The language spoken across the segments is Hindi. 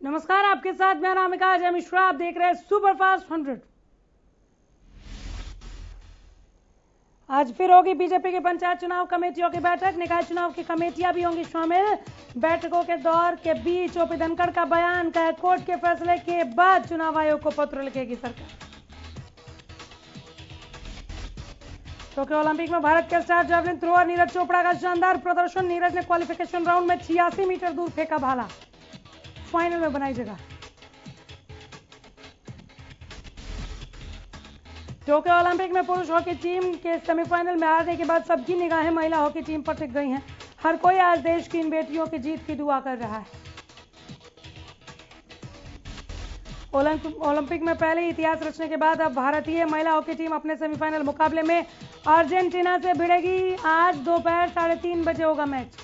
नमस्कार, आपके साथ मेरा नाम है अजय मिश्रा। आप देख रहे हैं सुपरफास्ट 100। आज फिर होगी बीजेपी की पंचायत चुनाव कमेटियों की बैठक। निकाय चुनाव की कमेटियां भी होंगी शामिल। बैठकों के दौर के बीच ओपी धनखड़ का बयान का कोर्ट के फैसले के बाद चुनाव आयोग को पत्र लिखेगी सरकार। टोक्यो ओलंपिक में भारत के star javelin thrower Neeraj Chopra का शानदार प्रदर्शन। नीरज ने क्वालिफिकेशन राउंड में 86 मीटर दूर फेंका भाला, फाइनल में बनाई जगह। टोक्यो ओलंपिक में पुरुष हॉकी टीम के सेमीफाइनल में हारने के बाद सबकी निगाहें महिला हॉकी टीम पर टिक गई हैं। हर कोई आज देश की इन बेटियों की जीत की दुआ कर रहा है। ओलंपिक में पहले इतिहास रचने के बाद अब भारतीय महिला हॉकी टीम अपने सेमीफाइनल मुकाबले में अर्जेंटीना से भिड़ेगी। आज दोपहर 3:30 बजे होगा मैच।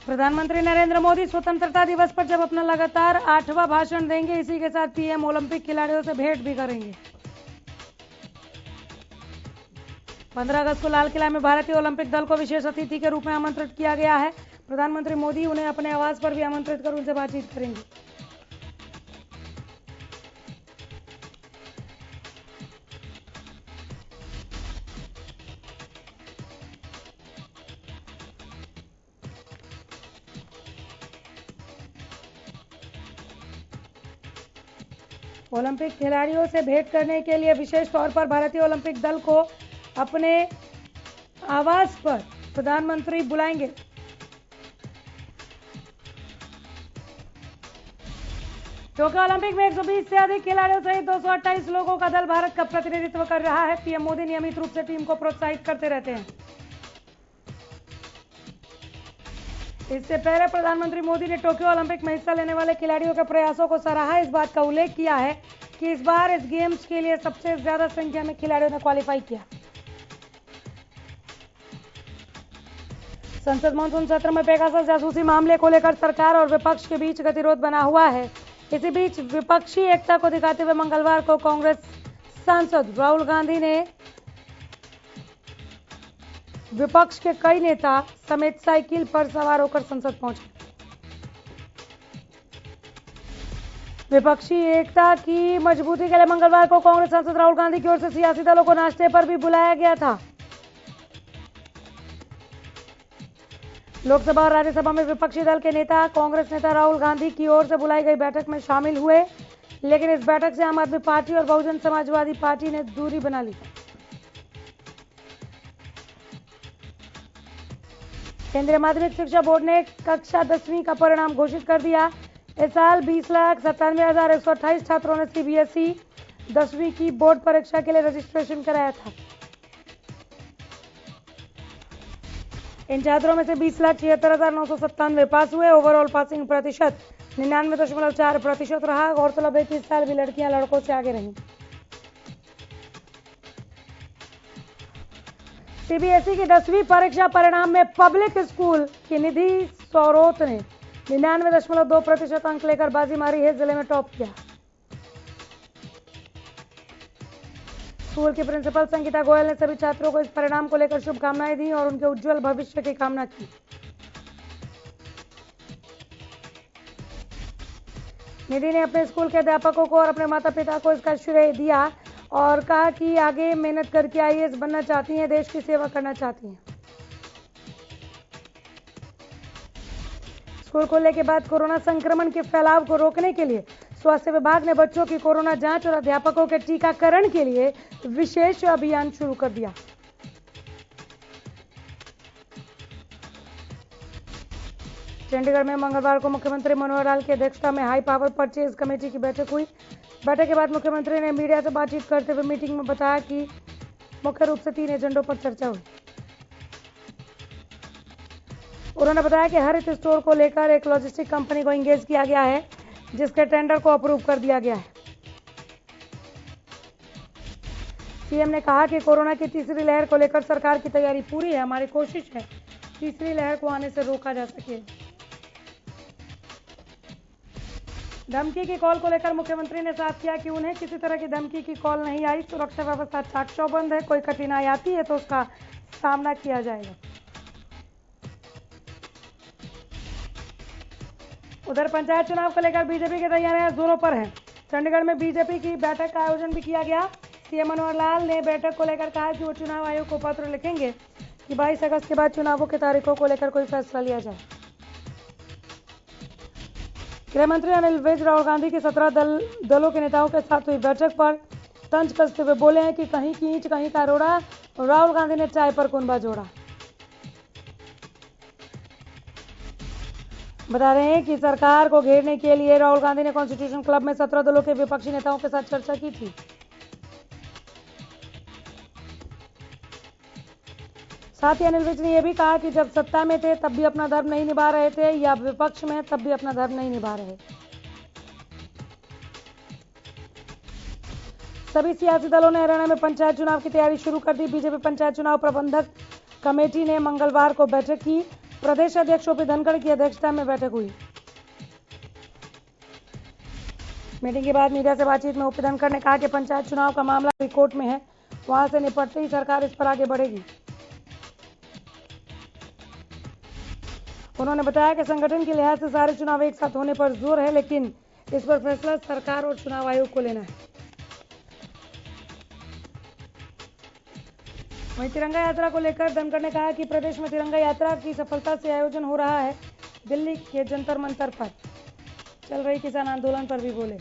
प्रधानमंत्री नरेंद्र मोदी स्वतंत्रता दिवस पर जब अपना लगातार 8वां भाषण देंगे, इसी के साथ पीएम ओलंपिक खिलाड़ियों से भेंट भी करेंगे। 15 अगस्त को लाल किला में भारतीय ओलंपिक दल को विशेष अतिथि के रूप में आमंत्रित किया गया है। प्रधानमंत्री मोदी उन्हें अपने आवास पर भी आमंत्रित कर उनसे बातचीत करेंगे। ओलंपिक खिलाड़ियों से भेंट करने के लिए विशेष तौर पर भारतीय ओलंपिक दल को अपने आवास पर प्रधानमंत्री बुलाएंगे। टोक्यो ओलंपिक में 120 से अधिक खिलाड़ियों सहित 228 लोगों का दल भारत का प्रतिनिधित्व कर रहा है। पीएम मोदी नियमित रूप से टीम को प्रोत्साहित करते रहते हैं। इससे पहले प्रधानमंत्री मोदी ने टोक्यो ओलंपिक में हिस्सा लेने वाले खिलाड़ियों के प्रयासों को सराहा। इस बात का उल्लेख किया है कि इस बार इस गेम्स के लिए सबसे ज्यादा संख्या में खिलाड़ियों ने क्वालिफाई किया। संसद मानसून सत्र में पेगासस जासूसी मामले को लेकर सरकार और विपक्ष के बीच गतिरोध बना हुआ है। इसी बीच विपक्षी एकता को दिखाते हुए मंगलवार को कांग्रेस सांसद राहुल गांधी ने विपक्ष के कई नेता समेत साइकिल पर सवार होकर संसद पहुंचे। विपक्षी एकता की मजबूती के लिए मंगलवार को कांग्रेस सांसद राहुल गांधी की ओर से सियासी दलों को नाश्ते पर भी बुलाया गया था। लोकसभा और राज्यसभा में विपक्षी दल के नेता कांग्रेस नेता राहुल गांधी की ओर से बुलाई गई बैठक में शामिल हुए, लेकिन इस बैठक से आम आदमी पार्टी और बहुजन समाजवादी पार्टी ने दूरी बना ली। केंद्रीय माध्यमिक शिक्षा बोर्ड ने कक्षा 10वीं का परिणाम घोषित कर दिया। इस साल 20,97,128 छात्रों ने सीबीएसई 10वीं की बोर्ड परीक्षा के लिए रजिस्ट्रेशन कराया था। इन छात्रों में से 20,76,997 पास हुए। ओवरऑल पासिंग प्रतिशत 99.4% रहा। गौरतलब है कि इस साल भी लड़कियां लड़कों से आगे रहीं। सीबीएसई की 10वीं परीक्षा परिणाम में पब्लिक स्कूल की निधि सौरोत ने 99.2% अंक लेकर बाजी मारी है, जिले में टॉप किया। स्कूल की प्रिंसिपल संगीता गोयल ने सभी छात्रों को इस परिणाम को लेकर शुभकामनाएं दी और उनके उज्जवल भविष्य की कामना की। निधि ने अपने स्कूल के अध्यापकों को और अपने माता पिता को इसका श्रेय दिया और कहा कि आगे मेहनत करके आईएएस बनना चाहती हैं, देश की सेवा करना चाहती हैं। स्कूल खोलने के बाद कोरोना संक्रमण के फैलाव को रोकने के लिए स्वास्थ्य विभाग ने बच्चों की कोरोना जांच और अध्यापकों के टीकाकरण के लिए विशेष अभियान शुरू कर दिया। चंडीगढ़ में मंगलवार को मुख्यमंत्री मनोहर लाल की अध्यक्षता में हाई पावर परचेज कमेटी की बैठक हुई। बैठक के बाद मुख्यमंत्री ने मीडिया से बातचीत करते हुए मीटिंग में बताया कि मुख्य रूप से 3 एजेंडों पर चर्चा हुई। उन्होंने बताया कि हरित स्टोर को लेकर एक लॉजिस्टिक कंपनी को एंगेज किया गया है, जिसके टेंडर को अप्रूव कर दिया गया है। सीएम ने कहा कि कोरोना की तीसरी लहर को लेकर सरकार की तैयारी पूरी है। हमारी कोशिश है तीसरी लहर को आने से रोका जा सके। धमकी की कॉल को लेकर मुख्यमंत्री ने साफ किया कि उन्हें किसी तरह की धमकी की कॉल नहीं आई। सुरक्षा व्यवस्था चाक चौबंद है। कोई कठिनाई आती है तो उसका सामना किया जाएगा। उधर पंचायत चुनाव को लेकर बीजेपी की तैयारियां जोरों पर है। चंडीगढ़ में बीजेपी की बैठक का आयोजन भी किया गया। सीएम मनोहर लाल ने बैठक को लेकर कहा कि वो चुनाव आयोग को पत्र लिखेंगे कि 22 अगस्त के बाद चुनावों की तारीखों को लेकर कोई फैसला लिया जाए। गृह मंत्री अनिल विज राहुल गांधी के 17 दलों के नेताओं के साथ हुई बैठक पर तंज कसते हुए बोले हैं कि कहीं की ईंच कहीं का रोड़ा, राहुल गांधी ने चाय पर कुनबा जोड़ा। बता रहे हैं कि सरकार को घेरने के लिए राहुल गांधी ने कॉन्स्टिट्यूशन क्लब में 17 दलों के विपक्षी नेताओं के साथ चर्चा की थी। साथ ही अनिल विज ने यह भी कहा कि जब सत्ता में थे तब भी अपना धर्म नहीं निभा रहे थे, या विपक्ष में तब भी अपना धर्म नहीं निभा रहे। सभी सियासी दलों ने हरियाणा में पंचायत चुनाव की तैयारी शुरू कर दी। बीजेपी पंचायत चुनाव प्रबंधक कमेटी ने मंगलवार को बैठक की। प्रदेश अध्यक्ष ओपी धनखड़ की अध्यक्षता में बैठक हुई। मीटिंग के बाद मीडिया से बातचीत में ओपी धनखड़ ने कहा कि पंचायत चुनाव का मामला अभी कोर्ट में है, वहां से निपटते ही सरकार इस पर आगे बढ़ेगी। उन्होंने बताया कि संगठन के लिहाज से सारे चुनाव एक साथ होने पर जोर है, लेकिन इस पर फैसला सरकार और चुनाव आयोग को लेना है। वहीं तिरंगा यात्रा को लेकर धनखड़ ने कहा कि प्रदेश में तिरंगा यात्रा की सफलता से आयोजन हो रहा है। दिल्ली के जंतर मंतर पर चल रही किसान आंदोलन पर भी बोले।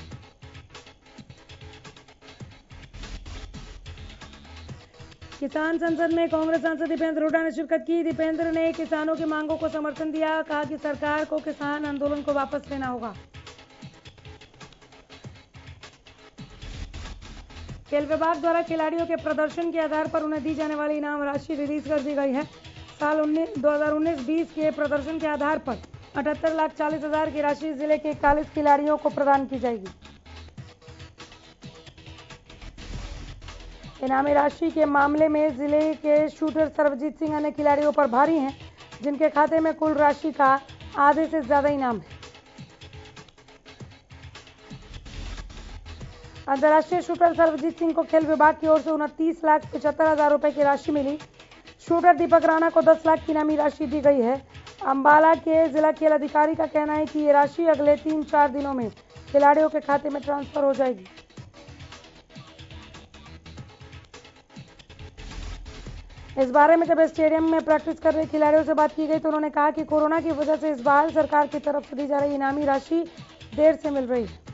किसान संसद में कांग्रेस सांसद दीपेंद्र हुड्डा ने शिरकत की। दीपेंद्र ने किसानों की मांगों को समर्थन दिया, कहा कि सरकार को किसान आंदोलन को वापस लेना होगा। खेल विभाग द्वारा खिलाड़ियों के प्रदर्शन के आधार पर उन्हें दी जाने वाली इनाम राशि रिलीज कर दी गई है। साल 2019-20 के प्रदर्शन के आधार पर 78,40,000 की राशि जिले के 41 खिलाड़ियों को प्रदान की जाएगी। इनामी राशि के मामले में जिले के शूटर सर्वजीत सिंह अन्य खिलाड़ियों पर भारी हैं, जिनके खाते में कुल राशि का आधे से ज्यादा इनाम है। अंतर्राष्ट्रीय शूटर सर्वजीत सिंह को खेल विभाग की ओर से 29,75,000 रुपए की राशि मिली। शूटर दीपक राणा को 10 लाख की इनामी राशि दी गई है। अंबाला के जिला खेल अधिकारी का कहना है कि ये राशि अगले 3-4 दिनों में खिलाड़ियों के खाते में ट्रांसफर हो जाएगी। इस बारे में जब स्टेडियम में प्रैक्टिस कर रहे खिलाड़ियों से बात की गई तो उन्होंने कहा कि कोरोना की वजह से इस बार सरकार की तरफ से दी जा रही इनामी राशि देर से मिल रही है।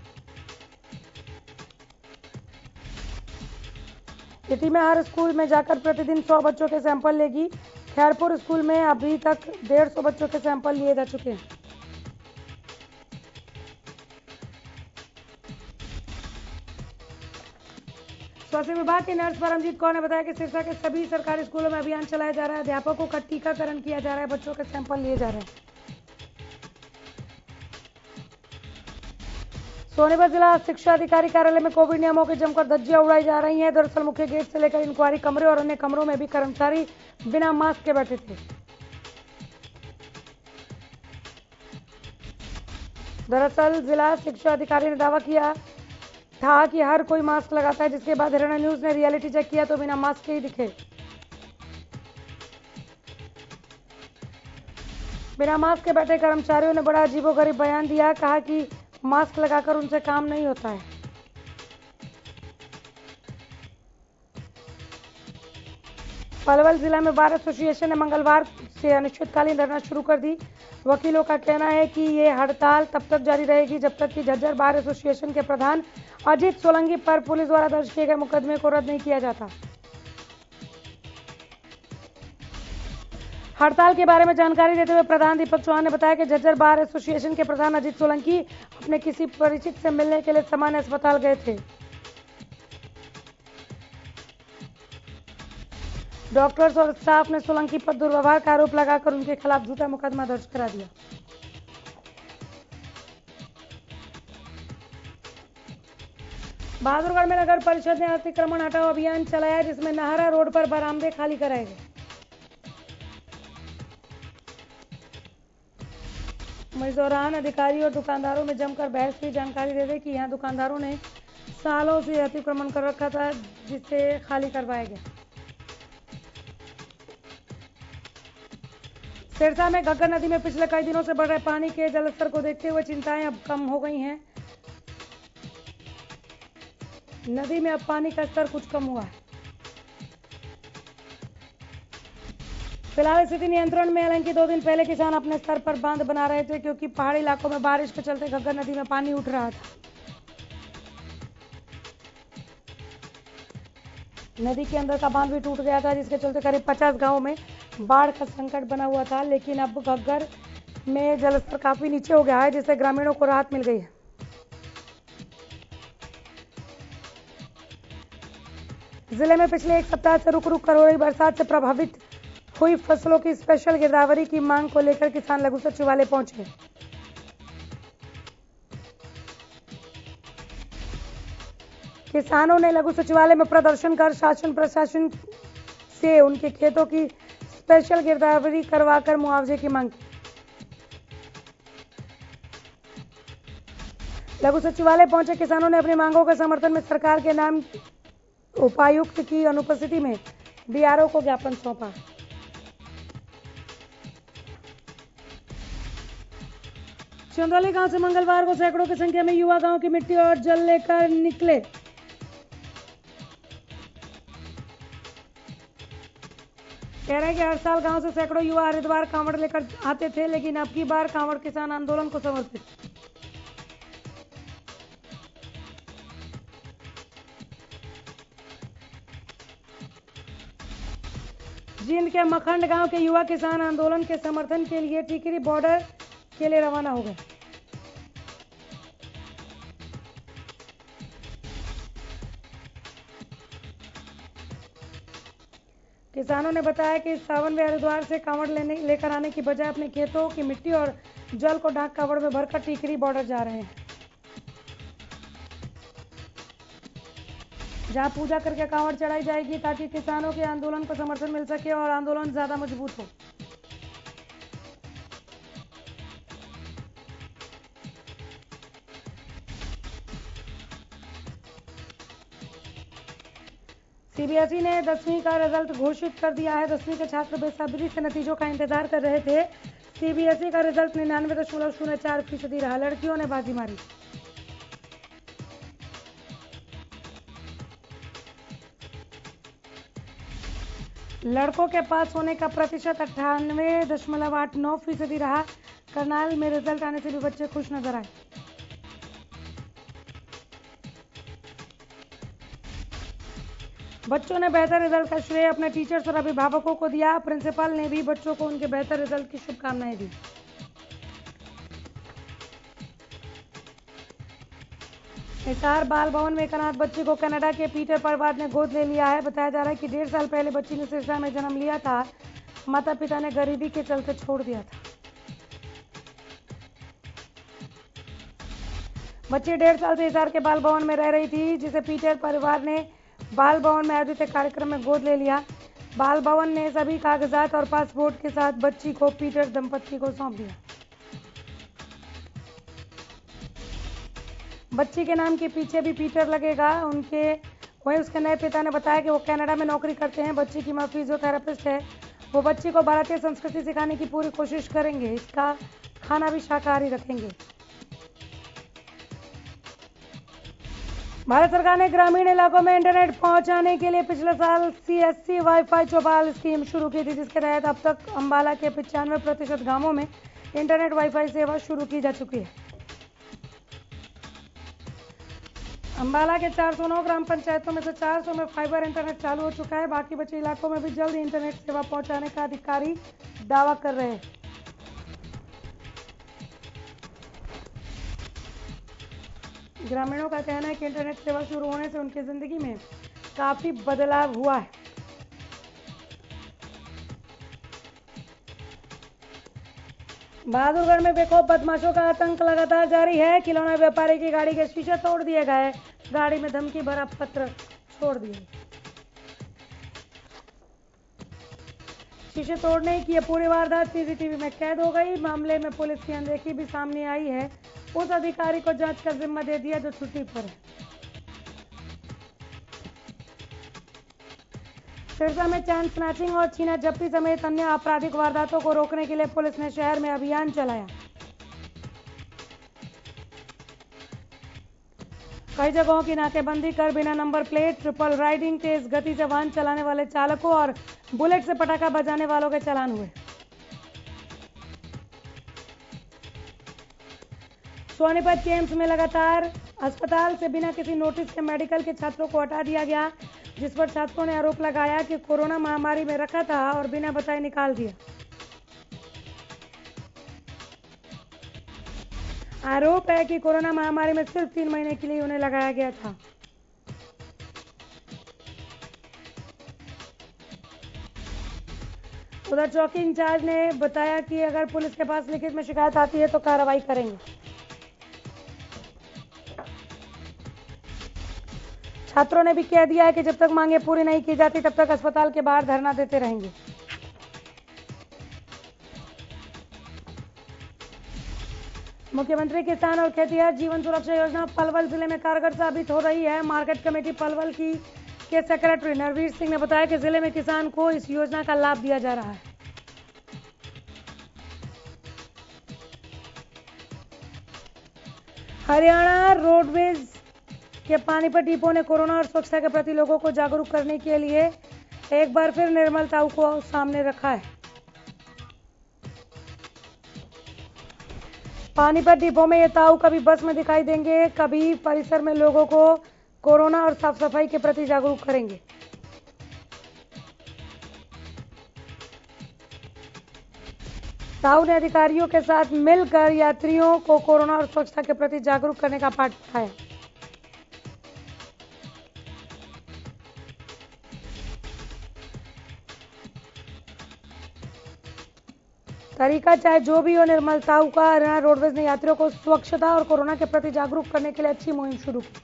ये टीमें हर स्कूल में जाकर प्रतिदिन 100 बच्चों के सैंपल लेगी। खैरपुर स्कूल में अभी तक 150 बच्चों के सैंपल लिए जा चुके हैं। स्वास्थ्य विभाग के नर्स परमजीत कौर ने बताया कि सिरसा के सभी सरकारी स्कूलों में अभियान चलाया जा रहा है। अध्यापकों का टीकाकरण किया जा रहा है, बच्चों के सैंपल लिए जा रहे हैं। सोनीपत जिला शिक्षा अधिकारी कार्यालय में कोविड नियमों की जमकर धज्जियां उड़ाई जा रही हैं। दरअसल मुख्य गेट से लेकर इंक्वायरी कमरे और अन्य कमरों में भी कर्मचारी बिना मास्क के बैठे थे। दरअसल जिला शिक्षा अधिकारी ने दावा किया था कि हर कोई मास्क लगाता है, जिसके बाद हरियाणा न्यूज ने रियलिटी चेक किया तो बिना मास्क के ही दिखे। बिना मास्क के बैठे कर्मचारियों ने बड़ा अजीबोगरीब बयान दिया। कहा कि मास्क लगाकर उनसे काम नहीं होता है। पलवल जिला में बार एसोसिएशन ने मंगलवार से अनिश्चितकालीन धरना शुरू कर दी। वकीलों का कहना है कि ये हड़ताल तब तक जारी रहेगी जब तक कि झज्जर बार एसोसिएशन के प्रधान अजीत सोलंकी पर पुलिस द्वारा दर्ज किए गए मुकदमे को रद्द नहीं किया जाता। हड़ताल के बारे में जानकारी देते हुए प्रधान दीपक चौहान ने बताया कि झज्जर बार एसोसिएशन के प्रधान अजीत सोलंकी अपने किसी परिचित से मिलने के लिए सामान्य अस्पताल गए थे। डॉक्टर्स और स्टाफ ने सोलंकी पर दुर्व्यवहार का आरोप लगाकर उनके खिलाफ झूठा मुकदमा दर्ज करा दिया। बहादुरगढ़ में नगर परिषद ने अतिक्रमण हटाओ अभियान चलाया, जिसमें नाहरा रोड पर बरामदे खाली कराए गए। इस दौरान अधिकारियों और दुकानदारों में जमकर बहस हुई। जानकारी दे दें कि यहां दुकानदारों ने सालों से अतिक्रमण कर रखा था, जिसे खाली करवाया गया। सिरसा में घग्गर नदी में पिछले कई दिनों से बढ़ रहे पानी के जलस्तर को देखते हुए चिंताएं अब कम हो गई हैं। नदी में अब पानी का स्तर कुछ कम हुआ है। फिलहाल स्थिति नियंत्रण में है, हालांकि 2 दिन पहले किसान अपने स्तर पर बांध बना रहे थे क्योंकि पहाड़ी इलाकों में बारिश के चलते घग्गर नदी में पानी उठ रहा था। नदी के अंदर का बांध भी टूट गया था, जिसके चलते करीब 50 गांवों में बाढ़ का संकट बना हुआ था। लेकिन अब घग्गर में जलस्तर काफी नीचे हो गया है, जिससे ग्रामीणों को राहत मिल गई है। जिले में पिछले एक सप्ताह से रुक रुक कर हो रही बरसात से प्रभावित हुई फसलों की स्पेशल गिरदावरी की मांग को लेकर किसान लघु सचिवालय पहुंचे। किसानों ने लघु सचिवालय में प्रदर्शन कर शासन प्रशासन से उनके खेतों की स्पेशल गिरदावरी करवाकर मुआवजे की मांग की। लघु सचिवालय पहुंचे किसानों ने अपनी मांगों के समर्थन में सरकार के नाम उपायुक्त की अनुपस्थिति में बीआरओ को ज्ञापन सौंपा। चंदौली गांव से मंगलवार को सैकड़ों की संख्या में युवा गांव की मिट्टी और जल लेकर निकले। कह रहे हैं कि हर साल गांव से सैकड़ों युवा हरिद्वार कांवड़ लेकर आते थे, लेकिन अब की बार कांवड़ किसान आंदोलन को समर्पित। जींद के मखंड गांव के युवा किसान आंदोलन के समर्थन के लिए टिकरी बॉर्डर के लिए रवाना हो गए। किसानों ने बताया कि सावन में हरिद्वार से कांवड़ लेकर आने की बजाय अपने खेतों की मिट्टी और जल को डाक कांवड़ में भरकर टिकरी बॉर्डर जा रहे हैं, जहां पूजा करके कांवड़ चढ़ाई जाएगी ताकि किसानों के आंदोलन को समर्थन मिल सके और आंदोलन ज्यादा मजबूत हो। सीबीएसई ने 10वीं का रिजल्ट घोषित कर दिया है। 10वीं के छात्र बेसब्री से नतीजों का इंतजार कर रहे थे। सीबीएसई का रिजल्ट 99.04% रहा। लड़कियों ने बाजी मारी। लड़कों के पास होने का प्रतिशत 98.89% रहा। करनाल में रिजल्ट आने से भी बच्चे खुश नजर आए। बच्चों ने बेहतर रिजल्ट का श्रेय अपने टीचर्स और अभिभावकों को दिया। प्रिंसिपल ने भी बच्चों को उनके बेहतर रिजल्ट की शुभकामनाएं दी। हिसार बाल भवन में एक अनाथ बच्ची को कनाडा के पीटर परिवार ने गोद ले लिया है। बताया जा रहा है कि 1.5 साल पहले बच्ची ने सिरसा में जन्म लिया था। माता पिता ने गरीबी के चलते छोड़ दिया था। बच्ची 1.5 साल से हिसार के बाल भवन में रह रही थी, जिसे पीटर परिवार ने बाल भवन में आयोजित कार्यक्रम में गोद ले लिया। बाल भवन ने सभी कागजात और पासपोर्ट के साथ बच्ची को पीटर दंपत्ति को सौंप दिया। बच्ची के नाम के पीछे भी पीटर लगेगा। वहीं उसके नए पिता ने बताया कि वो कनाडा में नौकरी करते हैं। बच्ची की मां फिजियोथेरेपिस्ट है। वो बच्ची को भारतीय संस्कृति सिखाने की पूरी कोशिश करेंगे। इसका खाना भी शाकाहारी रखेंगे। भारत सरकार ने ग्रामीण इलाकों में इंटरनेट पहुंचाने के लिए पिछले साल सीएससी वाईफाई चौपाल स्कीम शुरू की थी, जिसके तहत अब तक अंबाला के 95% गांवों में इंटरनेट वाईफाई सेवा शुरू की जा चुकी है। अंबाला के 409 ग्राम पंचायतों में से 400 में फाइबर इंटरनेट चालू हो चुका है। बाकी बचे इलाकों में भी जल्द इंटरनेट सेवा पहुंचाने का अधिकारी दावा कर रहे हैं। ग्रामीणों का कहना है कि इंटरनेट सेवा शुरू होने से उनकी जिंदगी में काफी बदलाव हुआ है। बहादुरगढ़ में बेखौफ बदमाशों का आतंक लगातार जारी है। खिलौना व्यापारी की गाड़ी के शीशे तोड़ दिए गए। गाड़ी में धमकी भरा पत्र छोड़ दिए। शीशे तोड़ने की यह पूरी वारदात सीसीटीवी में कैद हो गई। मामले में पुलिस की अनदेखी भी सामने आई है। उस अधिकारी को जांच का जिम्मा दे दिया जो छुट्टी पर है। सिरसा में चैन स्नैचिंग और छीना झपटी समेत अन्य आपराधिक वारदातों को रोकने के लिए पुलिस ने शहर में अभियान चलाया। कई जगहों की नाकेबंदी कर बिना नंबर प्लेट, ट्रिपल राइडिंग, तेज गति से वाहन चलाने वाले चालकों और बुलेट से पटाखा बजाने वालों के चालान हुए। सोनीपत के एम्स में लगातार अस्पताल से बिना किसी नोटिस के मेडिकल के छात्रों को हटा दिया गया, जिस पर छात्रों ने आरोप लगाया कि कोरोना महामारी में रखा था और बिना बताए निकाल दिया। आरोप है कि कोरोना महामारी में सिर्फ 3 महीने के लिए उन्हें लगाया गया था। उधर चौकी इंचार्ज ने बताया कि अगर पुलिस के पास लिखित में शिकायत आती है तो कार्रवाई करेंगे। छात्रों ने भी कह दिया है कि जब तक मांगे पूरी नहीं की जाती तब तक अस्पताल के बाहर धरना देते रहेंगे। मुख्यमंत्री किसान और खेतिहर जीवन सुरक्षा योजना पलवल जिले में कारगर साबित हो रही है। मार्केट कमेटी पलवल के सेक्रेटरी नरवीर सिंह ने बताया कि जिले में किसान को इस योजना का लाभ दिया जा रहा है। हरियाणा रोडवेज के पानीपत डिपो ने कोरोना और स्वच्छता के प्रति लोगों को जागरूक करने के लिए एक बार फिर निर्मल ताऊ को सामने रखा है। पानीपत डिपो में ये ताऊ कभी बस में दिखाई देंगे, कभी परिसर में लोगों को कोरोना और साफ सफाई के प्रति जागरूक करेंगे। ताऊ ने अधिकारियों के साथ मिलकर यात्रियों को कोरोना और स्वच्छता के प्रति जागरूक करने का पाठ पढ़ाया। तरीका चाहे जो भी हो, निर्मल ताऊ का हरियाणा रोडवेज ने यात्रियों को स्वच्छता और कोरोना के प्रति जागरूक करने के लिए अच्छी मुहिम शुरू की।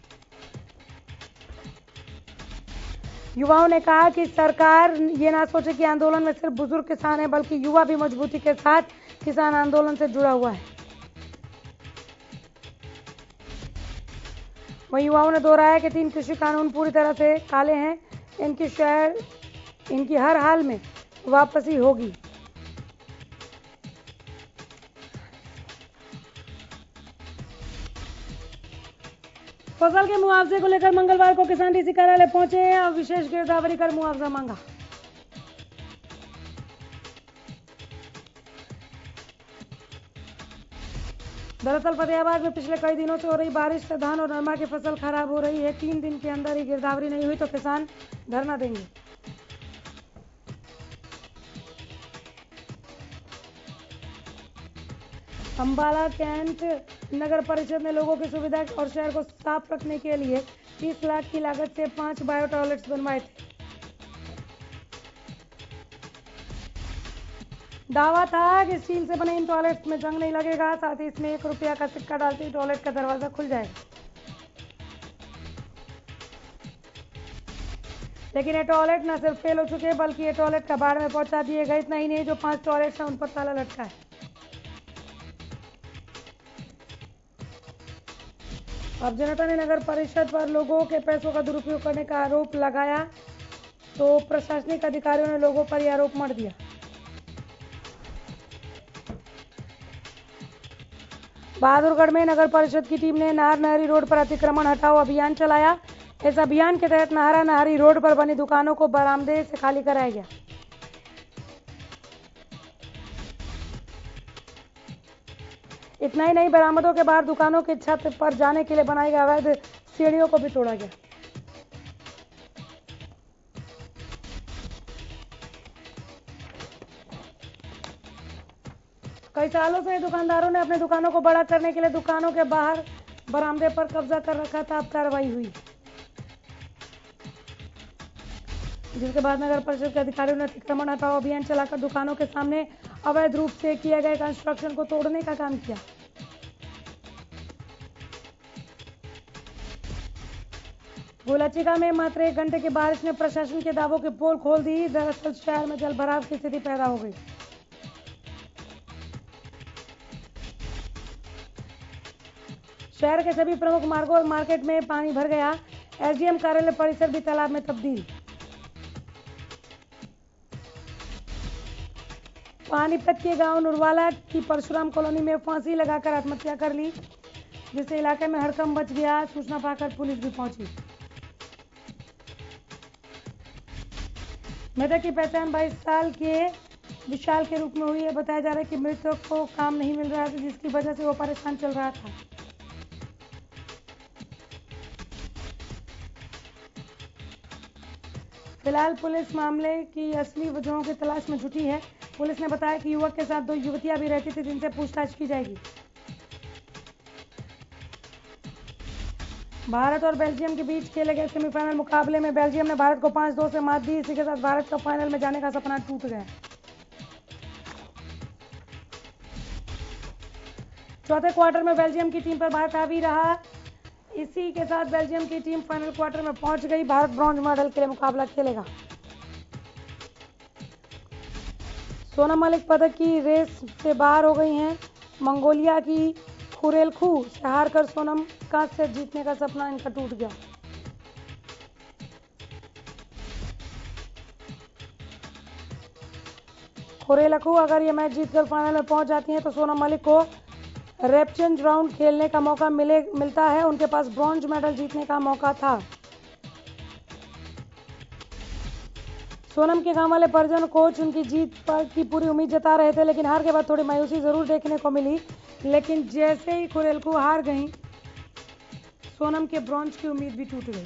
युवाओं ने कहा कि सरकार ये ना सोचे कि आंदोलन में सिर्फ बुजुर्ग किसान हैं, बल्कि युवा भी मजबूती के साथ किसान आंदोलन से जुड़ा हुआ है। वहीं युवाओं ने दोहराया कि 3 कृषि कानून पूरी तरह से काले हैं, इनकी हर हाल में वापसी होगी। फसल के मुआवजे को लेकर मंगलवार को किसान डीसी कार्यालय पहुंचे और विशेष गिरदावरी कर मुआवजा मांगा। दरअसल फतेहाबाद में पिछले कई दिनों से हो रही बारिश से धान और नरमा की फसल खराब हो रही है। 3 दिन के अंदर ही गिरदावरी नहीं हुई तो किसान धरना देंगे। अंबाला कैंट नगर परिषद ने लोगों की सुविधा और शहर को साफ रखने के लिए 30 लाख की लागत से 5 बायो टॉयलेट्स बनवाए थे। दावा था कि स्टील से बने इन टॉयलेट्स में जंग नहीं लगेगा, साथ ही इसमें 1 रुपया का सिक्का डालते ही टॉयलेट का दरवाजा खुल जाएगा। लेकिन ये टॉयलेट न सिर्फ फेल हो चुके बल्कि ये टॉयलेट कबाड़ में पहुंचा दिए गए। इतना ही नहीं, जो 5 टॉयलेट्स हैं उन पर ताला लटका है। अब जनता ने नगर परिषद पर लोगों के पैसों का दुरुपयोग करने का आरोप लगाया तो प्रशासनिक अधिकारियों ने लोगों पर यह आरोप मढ़ दिया। बहादुरगढ़ में नगर परिषद की टीम ने नाहर नहरी रोड पर अतिक्रमण हटाओ अभियान चलाया। इस अभियान के तहत नाहरा नहरी रोड पर बनी दुकानों को बरामदे से खाली कराया गया। इतना ही नहीं, बरामदों के बाद दुकानों की छत पर जाने के लिए बनाई गई अवैध सीढ़ियों को भी तोड़ा गया। कई सालों से दुकानदारों ने अपने दुकानों को बड़ा करने के लिए दुकानों के बाहर बरामदे पर कब्जा कर रखा था। अब कार्रवाई हुई, जिसके बाद नगर परिषद के अधिकारियों ने अतिक्रमण हटाओ अभियान चलाकर दुकानों के सामने अवैध रूप से किए गए कंस्ट्रक्शन को तोड़ने का काम किया। गोलाचिका में मात्र 1 घंटे की बारिश ने प्रशासन के दावों की पोल खोल दी। दरअसल शहर में जल भराव की स्थिति पैदा हो गई। शहर के सभी प्रमुख मार्गों और मार्केट में पानी भर गया। एसडीएम कार्यालय परिसर भी तालाब में तब्दील। पानीपत के गांव नुरवाला की परशुराम कॉलोनी में फांसी लगाकर आत्महत्या कर ली, जिससे इलाके में हड़कंप मच गया। सूचना पाकर पुलिस भी पहुंची। मृतक की पहचान 22 साल के विशाल के रूप में हुई है। बताया जा रहा है कि मृतक को काम नहीं मिल रहा था, जिसकी वजह से वो परेशान चल रहा था। फिलहाल पुलिस मामले की असली वजहों की तलाश में जुटी है। पुलिस ने बताया कि युवक के साथ 2 युवतियां भी रहती थी, जिनसे पूछताछ की जाएगी। भारत और बेल्जियम के बीच खेले गए सेमीफाइनल मुकाबले में बेल्जियम ने भारत को 5-2 से मात दी। इसी के साथ भारत का फाइनल में जाने का सपना टूट गया। चौथे क्वार्टर में बेल्जियम की टीम पर भारत हावी रहा। इसी के साथ बेल्जियम की टीम फाइनल क्वार्टर में पहुंच गई। भारत ब्रॉन्ज मेडल के लिए मुकाबला खेलेगा। सोनम मलिक पदक की रेस से बाहर हो गई हैं। मंगोलिया की खुरेलखू से हारकर सोनम कांस्य जीतने का सपना इनका टूट गया। खुरेलखू अगर ये मैच जीतकर फाइनल में पहुंच जाती हैं तो सोनम मलिक को रैपचेंज राउंड खेलने का मौका मिलता है। उनके पास ब्रॉन्ज मेडल जीतने का मौका था। सोनम के गांव वाले परिजन कोच उनकी जीत पर की पूरी उम्मीद जता रहे थे, लेकिन हार के बाद थोड़ी मायूसी जरूर देखने को मिली। लेकिन जैसे ही खुरेलखू हार गईं, सोनम के ब्रॉन्ज की उम्मीद भी टूट गई।